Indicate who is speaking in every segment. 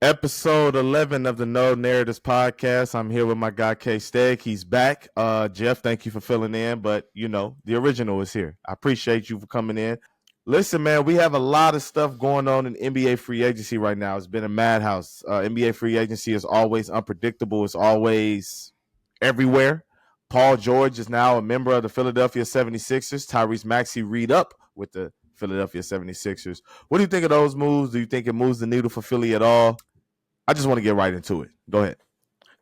Speaker 1: Episode 11 of the No Narratives podcast. I'm here with my guy K Steg. He's back. Jeff, thank you for filling in, but the original is here. I appreciate you for coming in. Listen, man, we have a lot of stuff going on in NBA free agency right now. It's been a madhouse. NBA free agency is always unpredictable. It's always everywhere. Paul George is now a member of the Philadelphia 76ers. Tyrese Maxey re-up with the Philadelphia 76ers. What do you think of those moves? Do you think it moves the needle for Philly at all? I just want to get right into it. Go ahead.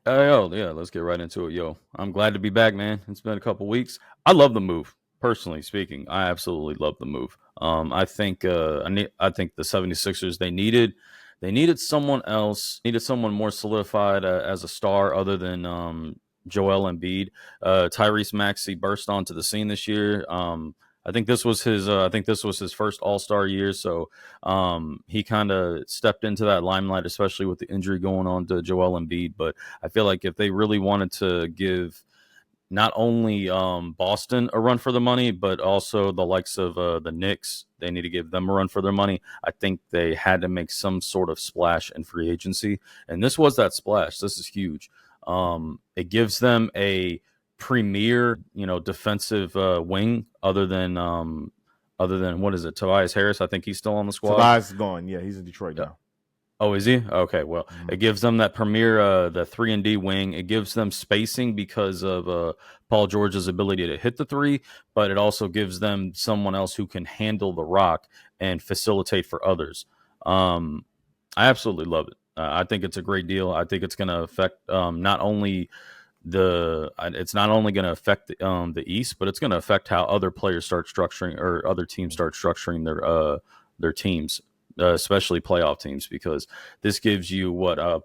Speaker 2: Let's get right into it. I'm glad to be back, man. It's been a couple weeks. I love the move, personally speaking. I absolutely love the move. I think the 76ers, they needed someone else, needed someone more solidified as a star other than Joel Embiid. Tyrese Maxey burst onto the scene this year. I think this was his first All-Star year, so he kind of stepped into that limelight, especially with the injury going on to Joel Embiid. But I feel like if they really wanted to give not only Boston a run for the money, but also the likes of the Knicks, they need to give them a run for their money. I think they had to make some sort of splash in free agency, and this was that splash. This is huge. It gives them a premier, defensive wing other than what is it, Tobias Harris? I think he's still on the squad.
Speaker 1: Tobias is gone. Yeah, he's in Detroit now.
Speaker 2: Oh, is he? Okay, well, It gives them that premier, the 3-and-D wing. It gives them spacing because of Paul George's ability to hit the three, but it also gives them someone else who can handle the rock and facilitate for others. I absolutely love it. I think it's a great deal. I think it's going to affect not only going to affect the East, but it's going to affect how other players start structuring, or other teams start structuring their teams, especially playoff teams, because this gives you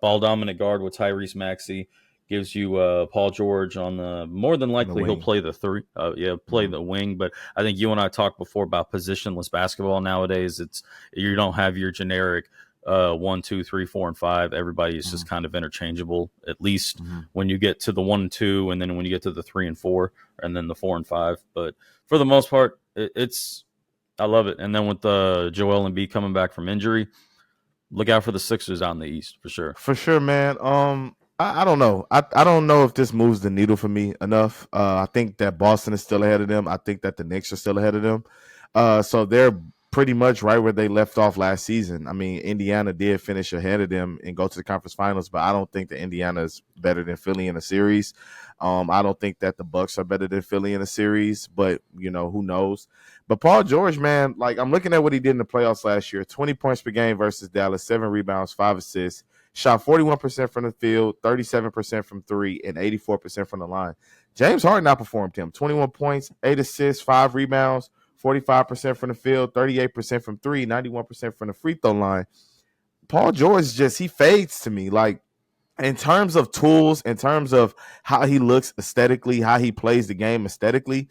Speaker 2: ball dominant guard with Tyrese Maxey, gives you Paul George on the, more than likely he'll play the three, the wing. But I think you and I talked before about positionless basketball nowadays. You don't have your generic 1, 2, 3, 4, and 5. Everybody is just kind of interchangeable, at least when you get to the 1 and 2, and then when you get to the 3 and 4, and then the 4 and 5. But for the most part, I love it. And then with Joel Embiid coming back from injury, look out for the Sixers out in the East for sure.
Speaker 1: For sure, man. I don't know. I don't know if this moves the needle for me enough. I think that Boston is still ahead of them. I think that the Knicks are still ahead of them. So they're pretty much right where they left off last season. I mean, Indiana did finish ahead of them and go to the conference finals, but I don't think that Indiana is better than Philly in a series. I don't think that the Bucks are better than Philly in a series, but who knows? But Paul George, man, like, I'm looking at what he did in the playoffs last year: 20 points per game versus Dallas, 7 rebounds, 5 assists, shot 41% from the field, 37% from three, and 84% from the line. James Harden outperformed him: 21 points, 8 assists, 5 rebounds, 45% from the field, 38% from three, 91% from the free throw line. Paul George he fades to me. Like, in terms of tools, in terms of how he looks aesthetically, how he plays the game aesthetically,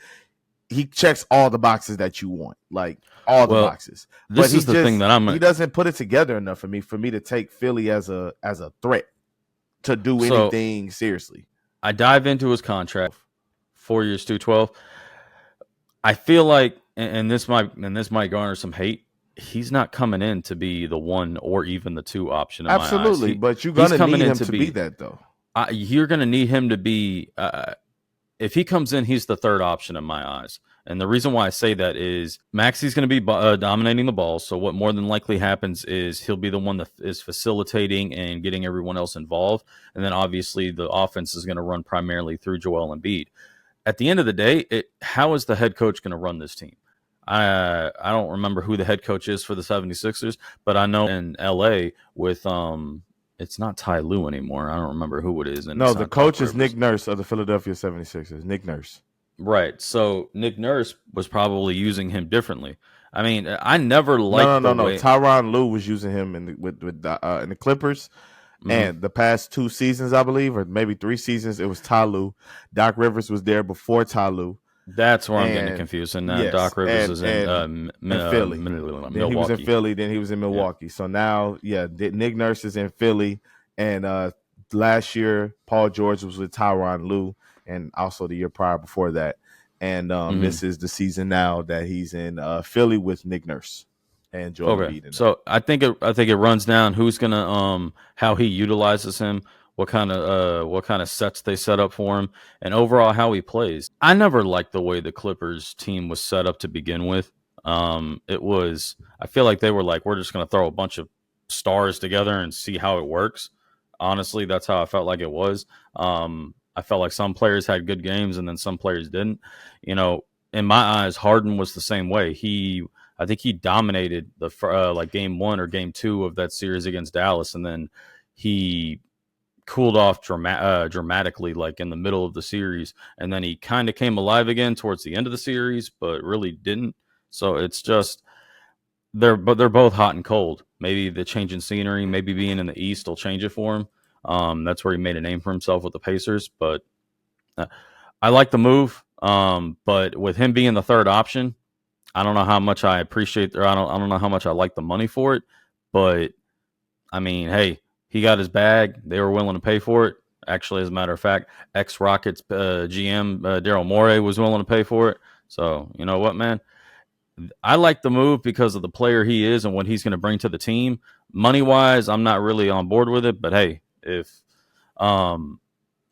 Speaker 1: he checks all the boxes that you want. Like, all the boxes.
Speaker 2: This is the thing that
Speaker 1: he doesn't put it together enough for me to take Philly as a threat to do anything seriously.
Speaker 2: I dive into his contract, 4 years, $212. I feel like, and this might garner some hate, he's not coming in to be the 1 or even the 2 option.
Speaker 1: Absolutely, but you're going to need him to be that, though.
Speaker 2: You're going to need him to be. If he comes in, he's the 3rd option in my eyes. And the reason why I say that is Maxey's going to be dominating the ball. So what more than likely happens is he'll be the one that is facilitating and getting everyone else involved. And then obviously the offense is going to run primarily through Joel Embiid. At the end of the day, how is the head coach going to run this team? I don't remember who the head coach is for the 76ers, but I know in LA with it's not Ty Lue anymore. I don't remember who it is. And
Speaker 1: no, the coach is Nick Nurse of the Philadelphia 76ers. Nick Nurse.
Speaker 2: Right. So Nick Nurse was probably using him differently. I mean, I never liked
Speaker 1: No. Tyronn Lue was using him in the Clippers. Mm-hmm. And the past 2 seasons, I believe, or maybe 3 seasons, it was Ty Lue. Doc Rivers was there before Ty Lue.
Speaker 2: That's where I'm getting confused. And yes, Doc Rivers is in
Speaker 1: Philly. Then he was in Philly. Then he was in Milwaukee. Yeah. So now, Nick Nurse is in Philly. And last year, Paul George was with Tyronn Lue, and also the year prior before that. And this is the season now that he's in Philly with Nick Nurse. and Joel
Speaker 2: Okay,
Speaker 1: Embiid in that.
Speaker 2: so I think it runs down who's gonna how he utilizes him, what kind of sets they set up for him, and overall how he plays. I never liked the way the Clippers team was set up to begin with. It was I feel like they were like, we're just gonna throw a bunch of stars together and see how it works. Honestly, that's how I felt like it was. I felt like some players had good games and then some players didn't. You know, in my eyes, Harden was the same way. I think he dominated the like game 1 or game 2 of that series against Dallas, and then he cooled off dramatically like in the middle of the series, and then he kind of came alive again towards the end of the series, but really didn't. So it's just they're both hot and cold. Maybe the change in scenery, maybe being in the East will change it for him. That's where he made a name for himself with the Pacers, but I like the move. But with him being the third option, I don't know how much I appreciate, or I don't know how much I like the money for it. But I mean, hey, he got his bag. They were willing to pay for it. Actually, as a matter of fact, ex-Rockets GM Daryl Morey was willing to pay for it. So you know what, man, I like the move because of the player he is and what he's going to bring to the team. Money wise, I'm not really on board with it. But hey, if um,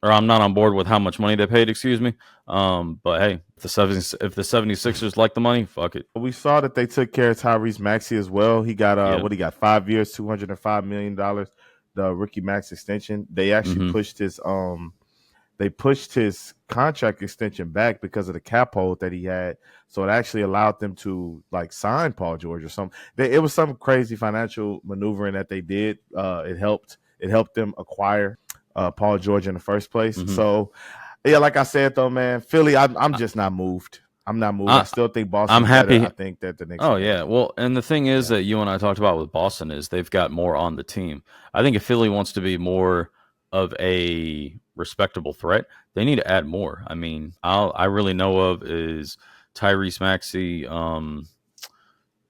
Speaker 2: or I'm not on board with how much money they paid, excuse me. But hey, if the 76ers like the money, fuck it.
Speaker 1: We saw that they took care of Tyrese Maxey as well. He got
Speaker 2: Yeah.
Speaker 1: what he got 5 years, $205 million, the rookie max extension. They actually pushed his contract extension back because of the cap hold that he had. So it actually allowed them to like sign Paul George or something. It was some crazy financial maneuvering that they did. It helped them acquire Paul George in the first place. So yeah, like I said though, man, Philly, I'm just not moved. I'm not moved. I still think Boston's
Speaker 2: I'm happy.
Speaker 1: better. I think that the next.
Speaker 2: Oh yeah, well, and the thing is that you and I talked about with Boston is they've got more on the team. I think if Philly wants to be more of a respectable threat, they need to add more. I mean, I really know of is Tyrese Maxey,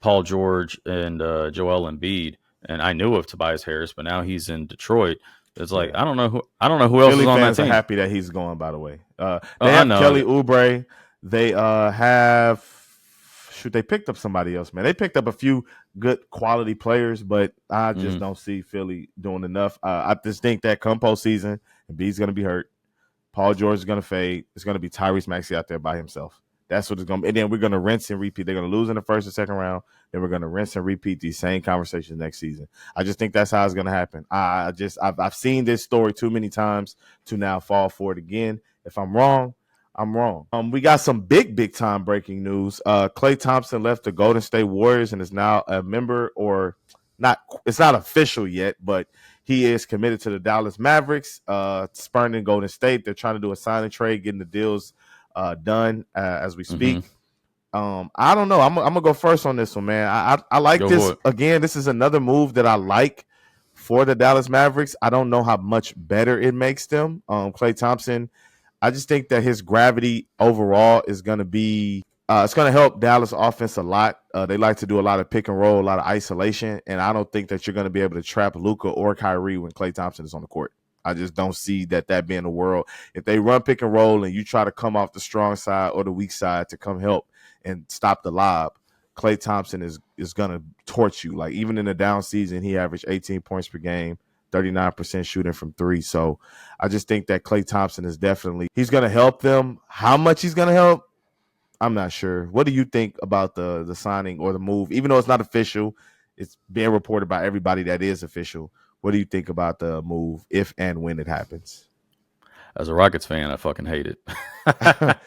Speaker 2: Paul George, and Joel Embiid, and I knew of Tobias Harris, but now he's in Detroit. It's like I don't know who else
Speaker 1: Philly
Speaker 2: is on that
Speaker 1: fans are
Speaker 2: team.
Speaker 1: happy that he's going. By the way, they
Speaker 2: I
Speaker 1: have
Speaker 2: know.
Speaker 1: Kelly Oubre. They have they picked up somebody else, man. They picked up a few good quality players, but I just don't see Philly doing enough. I just think that come postseason, Embiid's going to be hurt. Paul George is going to fade. It's going to be Tyrese Maxey out there by himself. That's what it's going to be. And then we're going to rinse and repeat. They're going to lose in the first and second round. Then we're going to rinse and repeat these same conversations next season. I just think that's how it's going to happen. I've seen this story too many times to now fall for it again. If I'm wrong, I'm wrong. We got some big time breaking news. Klay Thompson left the Golden State Warriors and is now a member, or not. It's not official yet, but he is committed to the Dallas Mavericks. Spurning Golden State. They're trying to do a sign and trade, getting the deals done as we speak. I don't know. I'm gonna go first on this one, man. I like this. Again, this is another move that I like for the Dallas Mavericks. I don't know how much better it makes them. Klay Thompson, I just think that his gravity overall is going to be it's going to help Dallas offense a lot. They like to do a lot of pick and roll, a lot of isolation, and I don't think that you're going to be able to trap Luka or Kyrie when Klay Thompson is on the court. I just don't see that being the world. If they run pick and roll and you try to come off the strong side or the weak side to come help and stop the lob, Klay Thompson is going to torch you. Like even in the down season, he averaged 18 points per game, 39% shooting from three. So I just think that Klay Thompson is he's going to help them. How much he's going to help, I'm not sure. What do you think about the signing or the move? Even though it's not official, it's being reported by everybody that is official. What do you think about the move if and when it happens?
Speaker 2: As a Rockets fan, I fucking hate it.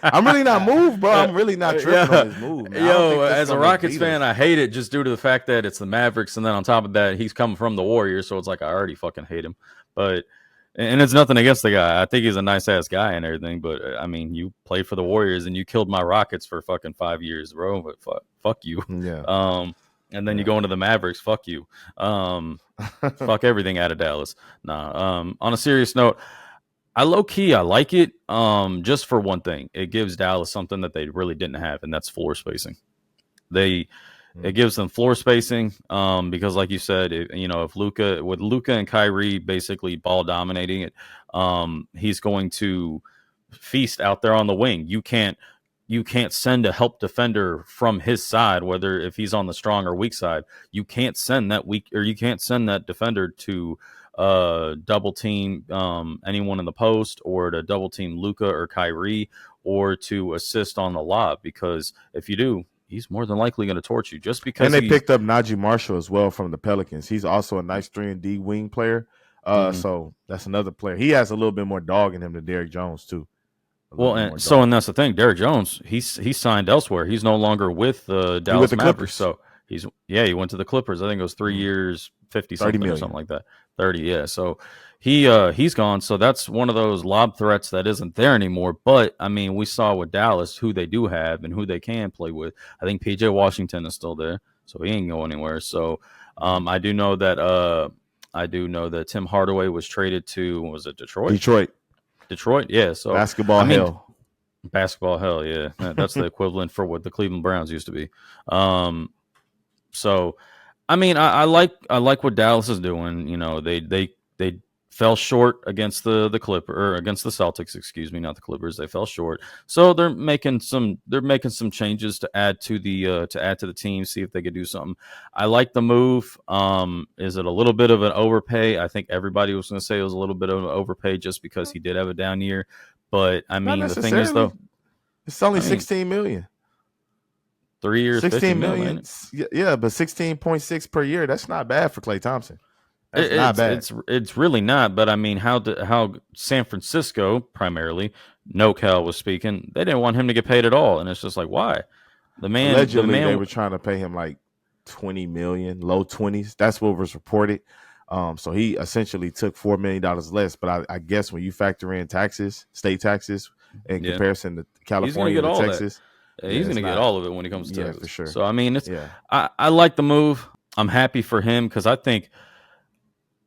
Speaker 1: I'm really not moved, bro. I'm really not tripping on this move, man.
Speaker 2: Yo, as a Rockets fan, I hate it just due to the fact that it's the Mavericks, and then on top of that, he's coming from the Warriors, so it's like I already fucking hate him. But and it's nothing against the guy. I think he's a nice ass guy and everything. But I mean, you played for the Warriors and you killed my Rockets for fucking 5 years, bro. But fuck you.
Speaker 1: Yeah.
Speaker 2: And then you go into the Mavericks. Fuck you. Fuck everything out of Dallas. Nah. On a serious note, I like it. Just for one thing, it gives Dallas something that they really didn't have, and that's floor spacing. It gives them floor spacing. Because like you said, if Luka and Kyrie basically ball dominating it, he's going to feast out there on the wing. You can't you can't send a help defender from his side, whether if he's on the strong or weak side. You can't send that defender to double team anyone in the post, or to double team Luka or Kyrie, or to assist on the lob, because if you do, he's more than likely going to torch you, just because.
Speaker 1: And they picked up Najee Marshall as well from the Pelicans. He's also a nice 3-and-D wing player. So that's another player. He has a little bit more dog in him than Derrick Jones too.
Speaker 2: Well, and that's the thing. Derrick Jones, he signed elsewhere. He's no longer with the Dallas Mavericks. So he went to the Clippers. I think it was 3 years, 50 something or something like that. 30, yeah. So he's gone. So that's one of those lob threats that isn't there anymore. But I mean, we saw with Dallas who they do have and who they can play with. I think PJ Washington is still there, so he ain't going anywhere. So I do know that Tim Hardaway was traded to, was it Detroit, yeah. So
Speaker 1: basketball hell,
Speaker 2: yeah. That's the equivalent for what the Cleveland Browns used to be. So, I mean, I like what Dallas is doing. You know, they fell short against the Celtics, excuse me, not the Clippers. They fell short, so they're making some changes to add to the team, see if they could do something. I like the move. Is it a little bit of an overpay? I think everybody was going to say it was a little bit of an overpay just because he did have a down year. But I mean, the thing is, though,
Speaker 1: it's only $16 million.
Speaker 2: 3 years, $16 million.
Speaker 1: Yeah, but 16.6 per year. That's not bad for Klay Thompson. That's not bad.
Speaker 2: It's really not. But I mean, how San Francisco primarily, NoCal was speaking, they didn't want him to get paid at all, and it's just like, why?
Speaker 1: Allegedly, they were trying to pay him like $20 million, low 20s. That's what was reported. So he essentially took $4 million less. But I guess when you factor in taxes, state taxes, in comparison to California and Texas,
Speaker 2: he's going to get all of it when he comes to Texas.
Speaker 1: For sure.
Speaker 2: So I mean, I like the move. I'm happy for him because I think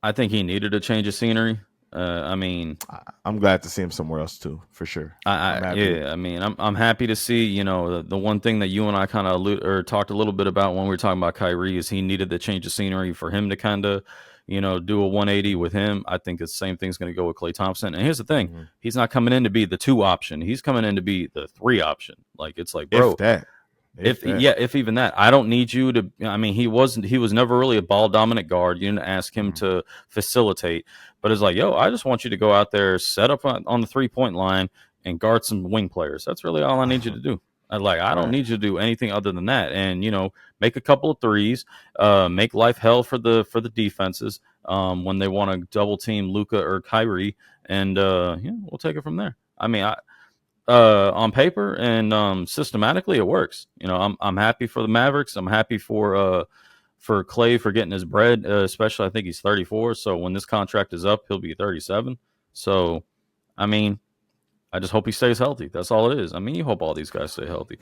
Speaker 2: he needed a change of scenery. I mean,
Speaker 1: I'm glad to see him somewhere else too, for sure.
Speaker 2: I mean, I'm happy to see. You know, the one thing that you and I kind of talked a little bit about when we were talking about Kyrie is he needed the change of scenery for him to kind of, you know, do a 180 with him. I think the same thing's going to go with Klay Thompson. And here's the thing: he's not coming in to be the 2 option. He's coming in to be the 3 option. Like, it's like, bro, if even that, I don't need you to. I mean, he was never really a ball dominant guard. You didn't ask him to facilitate, but it's like, yo, I just want you to go out there, set up on the 3-point line, and guard some wing players. That's really all I need you to do. I don't need you to do anything other than that. And, you know, make a couple of threes, make life hell for the defenses when they want to double team Luka or Kyrie, and we'll take it from there. I mean, on paper and systematically, it works. You know, I'm happy for the Mavericks. I'm happy for Klay for getting his bread. Especially, I think he's 34. So when this contract is up, he'll be 37. So, I mean, I just hope he stays healthy. That's all it is. I mean, you hope all these guys stay healthy.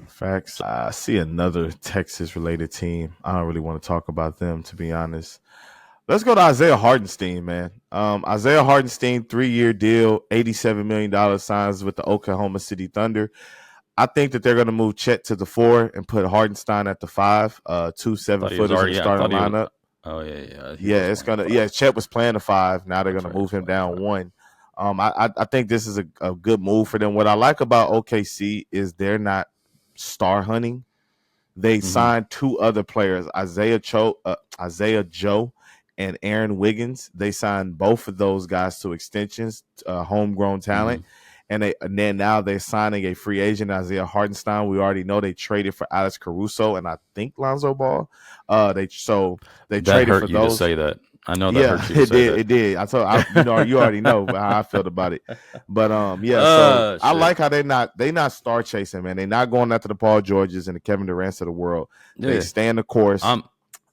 Speaker 1: Facts. I see another Texas-related team. I don't really want to talk about them, to be honest. Let's go to Isaiah Hartenstein, man. Isaiah Hartenstein, 3-year deal, $87 million, signs with the Oklahoma City Thunder. I think that they're going to move Chet to the 4 and put Hartenstein at the 5. 2 7-footers in the starting lineup. It's gonna. Yeah, Chet was playing the 5. Now they're going to move him down 1. I think this is a good move for them. What I like about OKC is they're not star hunting. They signed 2 other players, Isaiah Joe and Aaron Wiggins. They signed both of those guys to extensions, homegrown talent. And then now they're signing a free agent, Isaiah Hartenstein. We already know they traded for Alex Caruso and I think Lonzo Ball. They traded for those.
Speaker 2: To say that. I know that hurt you to say that.
Speaker 1: It did. You already know how I felt about it. But so I like how they not star chasing, man. They're not going after the Paul Georges and the Kevin Durant's of the world. They stay in the course.
Speaker 2: And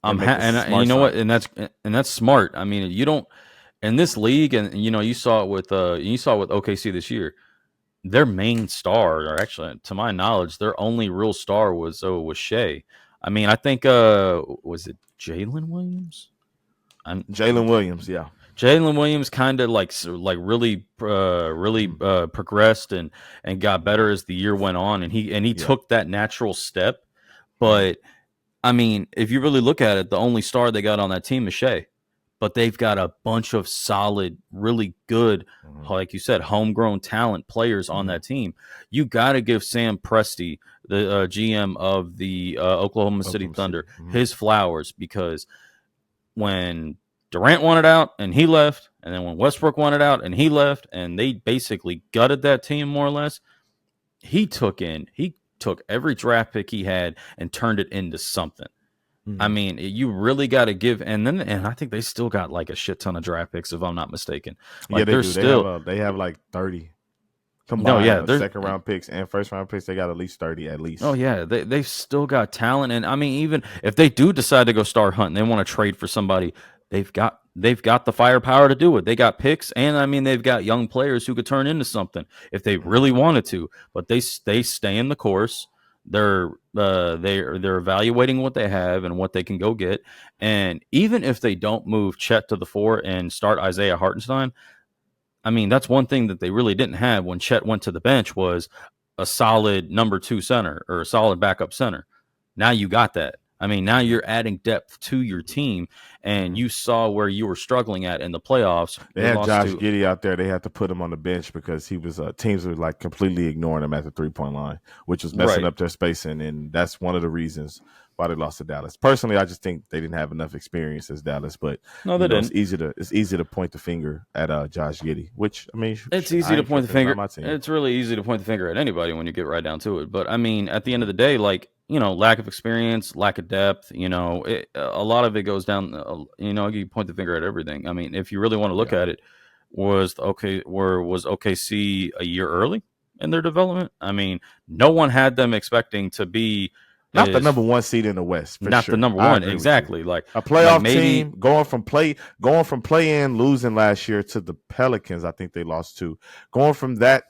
Speaker 2: you know what? And that's smart. I mean, you don't in this league, and you know, you saw it with OKC this year. Their main star, or actually, to my knowledge, their only real star was Shea. I mean, I think was it Jalen Williams?
Speaker 1: Jalen Williams, yeah.
Speaker 2: Jalen Williams kind of really progressed and got better as the year went on, and he took that natural step. But I mean, if you really look at it, the only star they got on that team is Shea. but they've got a bunch of solid, really good, like you said, homegrown talent players on that team. You got to give Sam Presti, the GM of the Oklahoma City Thunder, his flowers, because when Durant wanted out and he left, and then when Westbrook wanted out and he left, and they basically gutted that team more or less, he took every draft pick he had and turned it into something. I mean, you really got to give, and I think they still got like a shit ton of draft picks, if I'm not mistaken. Like,
Speaker 1: they do. They have like 30 combined. No, yeah, second round picks and first round picks. They got at least 30 at least.
Speaker 2: Oh yeah, they've still got talent, and I mean, even if they do decide to go start hunting, they want to trade for somebody. They've got the firepower to do it. They got picks, and I mean, they've got young players who could turn into something if they really wanted to. But they stay in the course. They're evaluating what they have and what they can go get. And even if they don't move Chet to the 4 and start Isaiah Hartenstein, I mean, that's one thing that they really didn't have when Chet went to the bench, was a solid number 2 center or a solid backup center. Now you got that. I mean, now you're adding depth to your team, and you saw where you were struggling at in the playoffs.
Speaker 1: They had Josh Giddey out there. They had to put him on the bench because he was teams were like completely ignoring him at the 3-point line, which was messing up their spacing, and that's one of the reasons why they lost to Dallas. Personally, I just think they didn't have enough experience as Dallas, but
Speaker 2: no, they didn't.
Speaker 1: It's easy to point the finger at Josh Giddey, which, I mean,
Speaker 2: it's easy to point the finger. It's really easy to point the finger at anybody when you get right down to it. But I mean, at the end of the day, like, you know, lack of experience, lack of depth, you know, a lot of it goes down, you know, you point the finger at everything. I mean, if you really want to look at it, was OKC a year early in their development? I mean, no one had them expecting to be
Speaker 1: not the number 1 seed in the West.
Speaker 2: Not the number 1, exactly. Like
Speaker 1: a playoff team going from play in, losing last year to the Pelicans. I think they lost to going from that,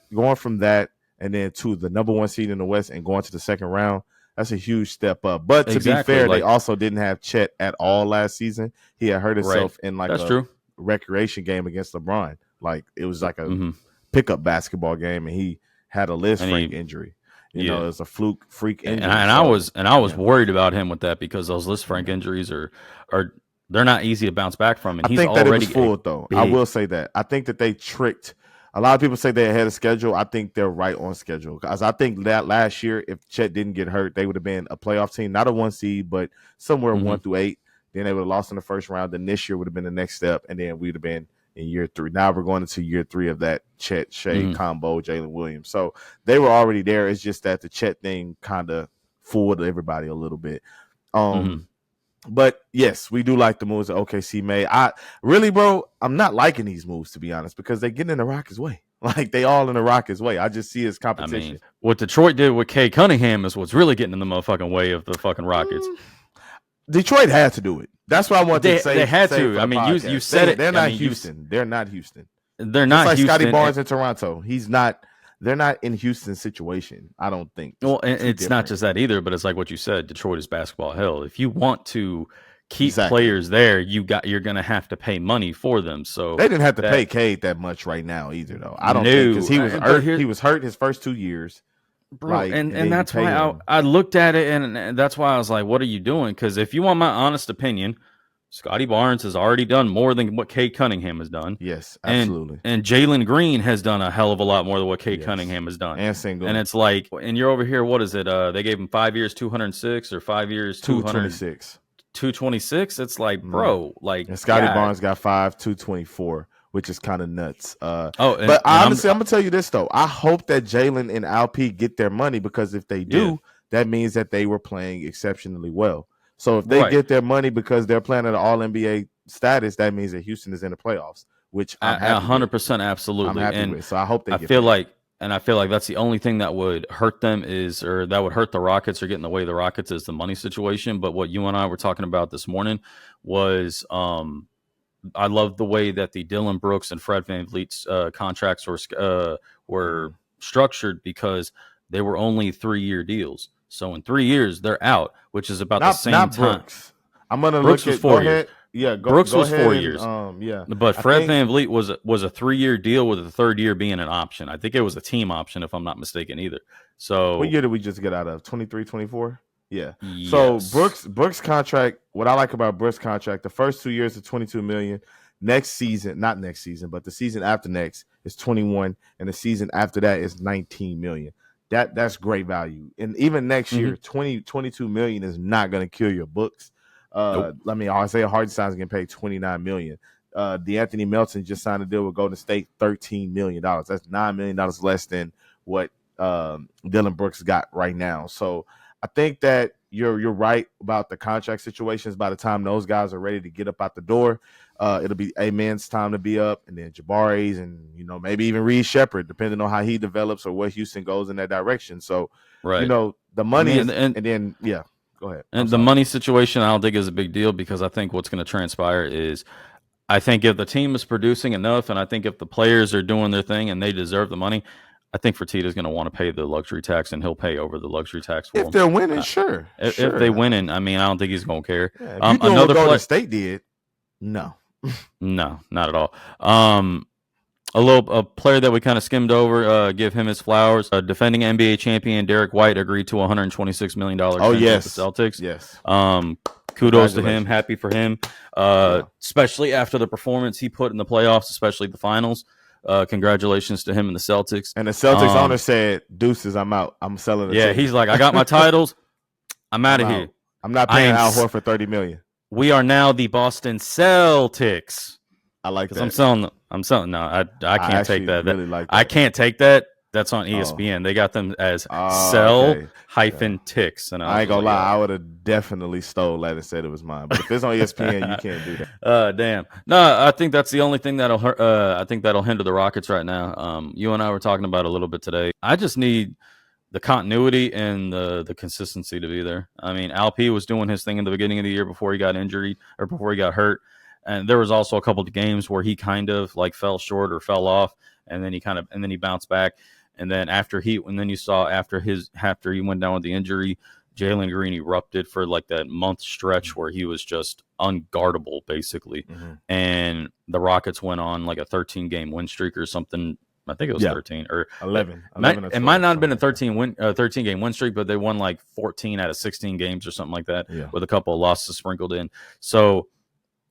Speaker 1: and then to the number 1 seed in the West and going to the second round. That's a huge step up. But to be fair, they also didn't have Chet at all last season. He had hurt himself in like a recreation game against LeBron. Like, it was like a pickup basketball game, and he had a Liz Frank injury. You know, it was a freak injury.
Speaker 2: And I was worried about him with that, because those Liz Frank injuries are they're not easy to bounce back from. And
Speaker 1: I think that it was full, though. I will say that. I think that they tricked. A lot of people say they're ahead of schedule. I think they're right on schedule, because I think that last year, if Chet didn't get hurt, they would have been a playoff team, not a 1 seed, but somewhere 1 through 8. Then they would have lost in the first round. Then this year would have been the next step, and then we'd have been in year 3. Now we're going into year 3 of that Chet Shea combo, Jalen Williams. So they were already there. It's just that the Chet thing kind of fooled everybody a little bit. But yes, we do like the moves that OKC made. I'm not liking these moves, to be honest, because they get in the Rockets' way. Like, they all in the Rockets' way. I just see it as competition. I mean,
Speaker 2: what Detroit did with Kay Cunningham is what's really getting in the motherfucking way of the fucking Rockets.
Speaker 1: Detroit had to do it. That's what I want to say.
Speaker 2: They had to. I mean, you said it.
Speaker 1: They're not Houston. They're not Houston.
Speaker 2: They're not
Speaker 1: like
Speaker 2: Houston.
Speaker 1: Scotty Barnes in Toronto. They're not in Houston's situation, I don't think.
Speaker 2: Well, it's not just that either, but it's like what you said. Detroit is basketball hell. If you want to keep players there, you're going to have to pay money for them. So
Speaker 1: they didn't have to pay Cade that much right now either, though. I don't think, because he was hurt his first 2 years.
Speaker 2: Bro, like, and that's why I looked at it, and that's why I was like, what are you doing? Because if you want my honest opinion, Scotty Barnes has already done more than what Cade Cunningham has done.
Speaker 1: Yes, absolutely.
Speaker 2: And Jalen Green has done a hell of a lot more than what Cade Cunningham has done.
Speaker 1: And Sengun.
Speaker 2: And it's like, and you're over here, what is it? They gave him 5 years, 206, or 5 years,
Speaker 1: 226.
Speaker 2: 226. It's like, bro, like,
Speaker 1: and Scotty Barnes got 224. Which is kind of nuts. But honestly, I'm gonna tell you this though. I hope that Jalen and Alp get their money, because if they do, that means that they were playing exceptionally well. So if they get their money because they're playing at an All NBA status, that means that Houston is in the playoffs. Which I'm
Speaker 2: 100% absolutely.
Speaker 1: I'm happy with. So I hope they.
Speaker 2: I feel like that's the only thing that would hurt them that would hurt the Rockets or get in the way of the Rockets is the money situation. But what you and I were talking about this morning was I love the way that the Dylan Brooks and Fred VanVleet's contracts were structured, because they were only 3-year deals. So in 3 years, they're out, which is about the same time.
Speaker 1: Brooks. I'm going to
Speaker 2: look at 4 years.
Speaker 1: Yeah,
Speaker 2: Brooks was 4 years.
Speaker 1: But
Speaker 2: Fred VanVleet was a 3-year deal with the third year being an option. I think it was a team option, if I'm not mistaken either. So
Speaker 1: what year did we just get out of? 23, 24? Yeah. So
Speaker 2: Yes.
Speaker 1: Brooks contract. What I like about Brooks contract, the first 2 years are 22 million. Next season, not next season, but the season after next is 21, and the season after that is 19 million. That's great value. And even next
Speaker 2: Mm-hmm.
Speaker 1: year, 22 million is not going to kill your books.
Speaker 2: Nope.
Speaker 1: Isaiah Hartenstein's getting paid 29 million. DeAnthony Melton just signed a deal with Golden State, $13 million. That's $9 million less than what Dylan Brooks got right now. So I think that you're right about the contract situations. By the time those guys are ready to get up out the door, it'll be Amen's time to be up, and then Jabari's, and maybe even Reed Shepard, depending on how he develops or what Houston goes in that direction. So,
Speaker 2: Right.
Speaker 1: the
Speaker 2: I
Speaker 1: money
Speaker 2: mean,
Speaker 1: is, and then go ahead. I'm
Speaker 2: and the
Speaker 1: sorry.
Speaker 2: money situation, I don't think is a big deal because I think what's going to transpire is, I think if the team is producing enough, and I think if the players are doing their thing and they deserve the money, I think Fertitta's going to want to pay the luxury tax, and he'll pay over the luxury tax for
Speaker 1: If
Speaker 2: them.
Speaker 1: they're winning, sure.
Speaker 2: If they winning, I mean, I don't think he's going to care.
Speaker 1: Yeah, if you're doing what Golden State did, no,
Speaker 2: not at all. A player that we kind of skimmed over, give him his flowers. Defending NBA champion Derek White agreed to $126 million
Speaker 1: Oh, yes.
Speaker 2: with the Celtics.
Speaker 1: Yes.
Speaker 2: Kudos to him. Happy for him, especially after the performance he put in the playoffs, especially the finals. Congratulations to him and the Celtics.
Speaker 1: And the Celtics owner said, "Deuces, I'm out. I'm selling it."
Speaker 2: Yeah, he's like, I got my titles. I'm out of here.
Speaker 1: I'm not paying Al Horford $30 million.
Speaker 2: We are now the Boston Celtics.
Speaker 1: I like that.
Speaker 2: I'm selling. No, I can't take that.
Speaker 1: Really like that.
Speaker 2: I can't take that. That's on ESPN. They got them as sell-ticks. And
Speaker 1: I ain't gonna lie, I would have definitely stole that and said it was mine. But if it's on ESPN, you can't do that.
Speaker 2: Damn. No, I think that's the only thing that'll hurt. I think that'll hinder the Rockets right now. You and I were talking about it a little bit today. I just need the continuity and the consistency to be there. I mean, Alp was doing his thing in the beginning of the year before he got injured or before he got hurt. And there was also a couple of games where he kind of like fell short or fell off, and then he bounced back. And then after he went down with the injury, Jalen Green erupted for like that month stretch where he was just unguardable basically. Mm-hmm. And the Rockets went on like a 13-game win streak or something. I think it was 13 or
Speaker 1: 11.
Speaker 2: It might not have been a 13-game win streak, but they won like 14 out of 16 games or something like that, with a couple of losses sprinkled in. So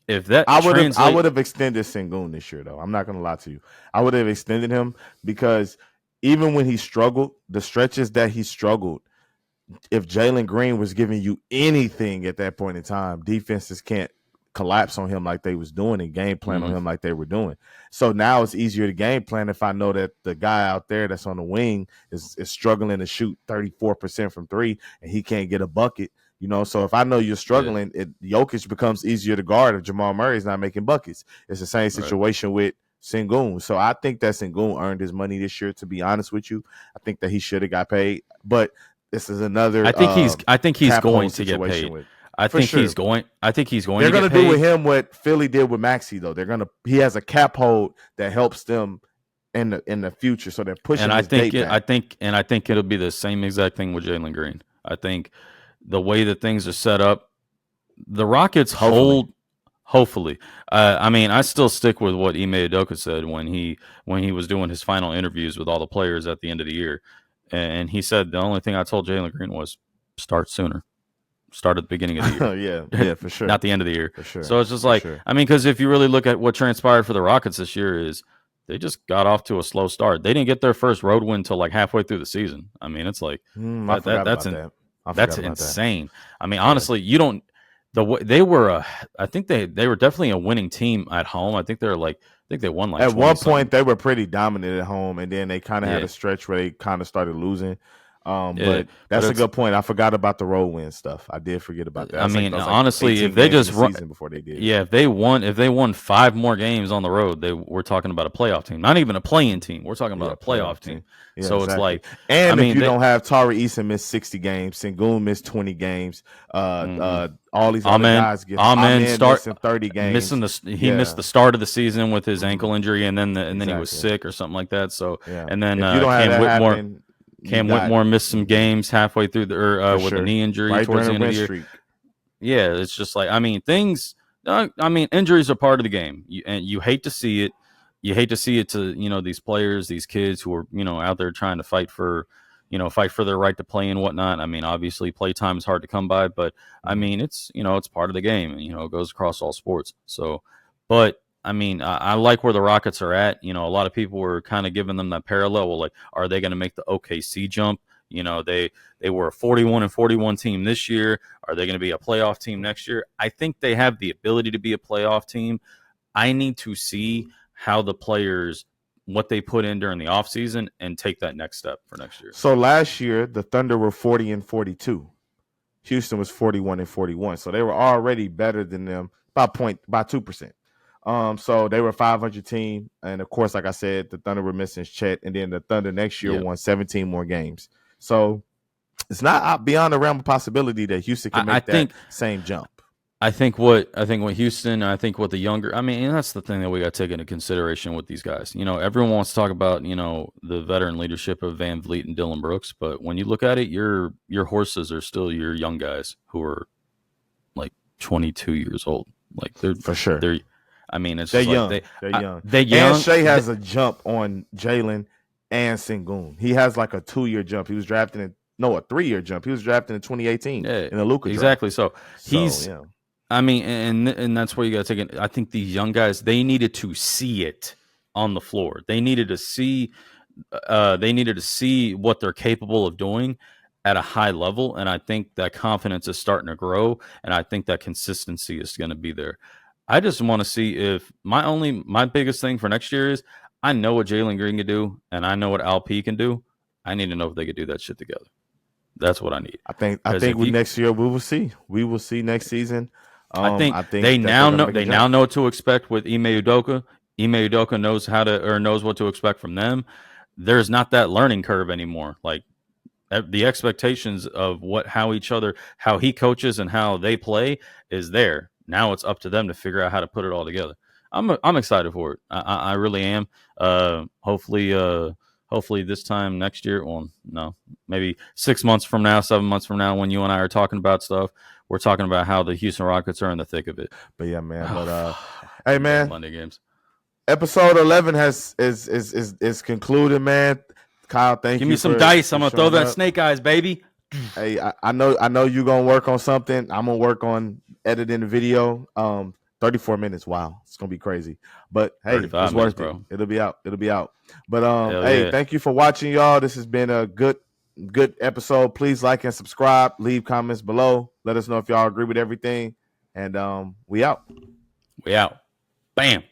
Speaker 2: if that
Speaker 1: I would have extended Sengun this year, though. I'm not going to lie to you. I would have extended him because even when he struggled, the stretches that he struggled, if Jalen Green was giving you anything at that point in time, defenses can't collapse on him like they was doing and game plan on him like they were doing. So now it's easier to game plan if I know that the guy out there that's on the wing is struggling to shoot 34% from three and he can't get a bucket. So if I know you're struggling, Jokic becomes easier to guard if Jamal Murray's not making buckets. It's the same situation with Sengun. So I think that Sengun earned his money this year, to be honest with you. I think that he should have got paid. But this is another
Speaker 2: I think he's going to get paid. I think he's going
Speaker 1: They're
Speaker 2: to get paid.
Speaker 1: They're going to do with him what Philly did with Maxey, though. He has a cap hold that helps them in the future. So they're pushing his date back.
Speaker 2: I think it'll be the same exact thing with Jalen Green. I think the way that things are set up, the Rockets hopefully. I mean, I still stick with what Ime Udoka said when he was doing his final interviews with all the players at the end of the year. And he said the only thing I told Jalen Green was start sooner. Start at the beginning of the
Speaker 1: year. yeah, for sure.
Speaker 2: Not the end of the year.
Speaker 1: For sure.
Speaker 2: So it's just like, I mean, because if you really look at what transpired for the Rockets this year is they just got off to a slow start. They didn't get their first road win until like halfway through the season. I mean, it's like that's insane. I mean, honestly, you don't. They were I think they were definitely a winning team at home. I think they won like
Speaker 1: at one point they were pretty dominant at home, and then they kind of had a stretch where they kind of started losing. But that's a good point. I forgot about the road win stuff. I did forget about that.
Speaker 2: I mean, honestly, if they just run
Speaker 1: before they did,
Speaker 2: if they won 5 more games on the road, we're talking about a playoff team, not even a play-in team. We're talking about a playoff team. Yeah, so it's like,
Speaker 1: and if you don't have Tari Eason missed 60 games, Sengun missed 20 games, all these other guys get missing 30 games.
Speaker 2: He missed the start of the season with his ankle injury, and then he was sick or something like that. So and then Cam Whitmore missed some games halfway through with a knee injury towards the end of the year. Streak. Yeah, it's just like, I mean, injuries are part of the game, and you hate to see it. You hate to see it to these players, these kids who are out there trying to fight for fight for their right to play and whatnot. I mean, obviously play time is hard to come by, but I mean, it's part of the game, and it goes across all sports. So, but I mean, I like where the Rockets are at. A lot of people were kind of giving them that parallel. Well, like, are they going to make the OKC jump? They were a 41-41 team this year. Are they going to be a playoff team next year? I think they have the ability to be a playoff team. I need to see how the players, what they put in during the offseason, and take that next step for next year.
Speaker 1: So last year, the Thunder were 40-42. Houston was 41-41. So they were already better than them by 2%. So they were a 500 team. And of course, like I said, the Thunder were missing Chet. And then the Thunder next year won 17 more games. So it's not beyond the realm of possibility that Houston can make that same jump.
Speaker 2: I think what Houston, I think what the younger, I mean, and that's the thing that we got to take into consideration with these guys. Everyone wants to talk about, the veteran leadership of Van Vliet and Dillon Brooks, but when you look at it, your horses are still your young guys who are like 22 years old. Like they're
Speaker 1: for sure.
Speaker 2: I mean, it's
Speaker 1: they're
Speaker 2: just
Speaker 1: young.
Speaker 2: Like
Speaker 1: they're young.
Speaker 2: They're young.
Speaker 1: And Shea has a jump on Jalen and Sengun. He has like a 2-year jump. He was drafted a 3-year jump. He was drafted in 2018 in the Luka
Speaker 2: exactly.
Speaker 1: draft.
Speaker 2: So he's. Yeah. I mean, and that's where you got to take it. I think these young guys, they needed to see it on the floor. They needed to see what they're capable of doing at a high level. And I think that confidence is starting to grow. And I think that consistency is going to be there. I just want to see if my biggest thing for next year is I know what Jalen Green can do, and I know what Al P can do. I need to know if they could do that shit together. That's what I need.
Speaker 1: I think next year we will see. We will see next season.
Speaker 2: I think they now know what to expect with Ime Udoka. Ime Udoka knows what to expect from them. There's not that learning curve anymore. Like the expectations of how he coaches and how they play is there. Now it's up to them to figure out how to put it all together. I'm excited for it. I really am. Hopefully this time next year, well, no, maybe 6 months from now, 7 months from now, when you and I are talking about stuff, we're talking about how the Houston Rockets are in the thick of it.
Speaker 1: But yeah, man. Hey, man.
Speaker 2: Monday games.
Speaker 1: Episode 11 is concluded, man. Kyle, thank you.
Speaker 2: Give me some dice. I'm gonna throw that snake eyes, baby.
Speaker 1: Hey, I know you're gonna work on something. I'm gonna work on editing the video. 34 minutes. Wow, it's gonna be crazy. But hey, it's worth it. Bro. It'll be out. But hey, thank you for watching, y'all. This has been a good episode. Please like and subscribe. Leave comments below. Let us know if y'all agree with everything. And we out.
Speaker 2: Bam.